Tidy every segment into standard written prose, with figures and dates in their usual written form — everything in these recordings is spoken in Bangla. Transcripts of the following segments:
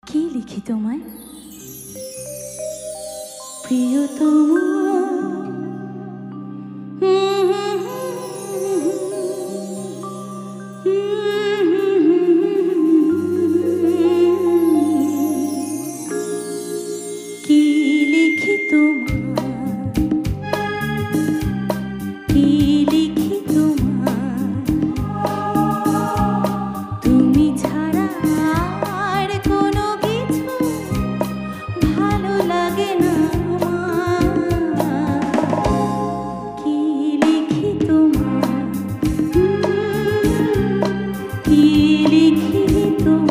কি লিখি তোমায় প্রিয়তম কি লিখি তোমায় কি লিখি তোমায় তুমি ছাড়া আর কোনো কিছু ভালো লাগে না কি লিখি তোমায় কি লিখি তোমায়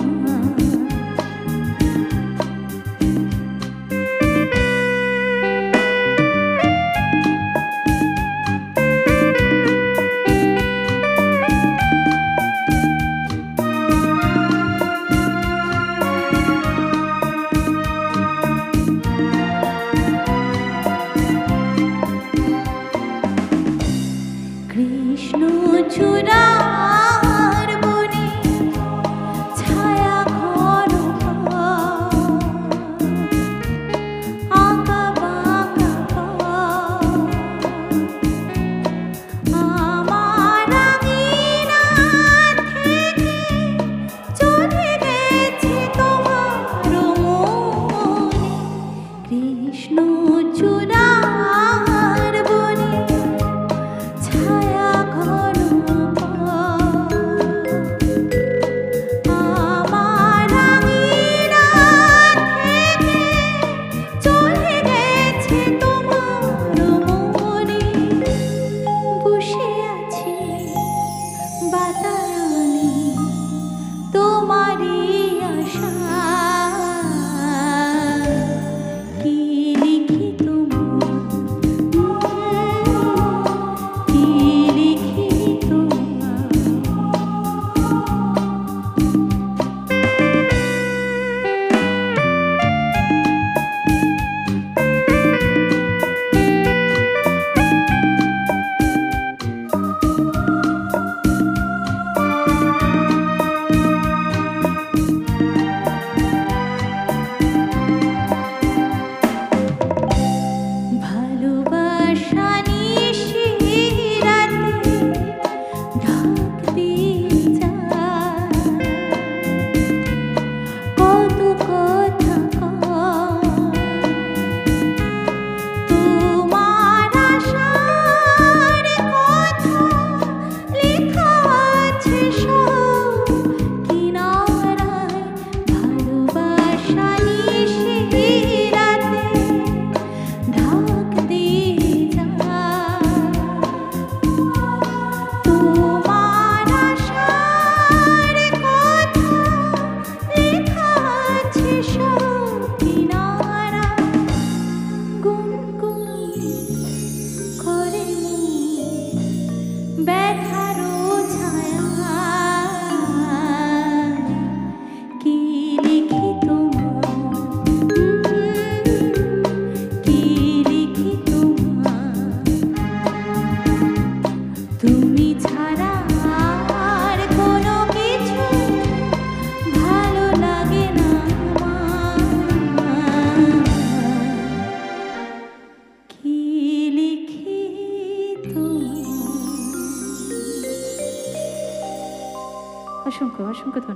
কৃষ্ণ চূড়ার বনে ছায়া ঘর আঁকা বাঁকা আমার আঙিনা থেকে চলে গেছে তোমার মনে কৃষ্ণ চূড়ার বনে ছায়া ঘন আমার আঙিনা থেকে চলে গেছে তোমার মনে বসে আছি বাতায়নে তোমারই আশা কি লিখি ব্যথারও ছায়া কি লিখি কি লিখি তুমি ছাড়া আর কোনো কিছু ভালো লাগে না কি লিখি অসংখ্য অসংখ্য ধন্যবাদ।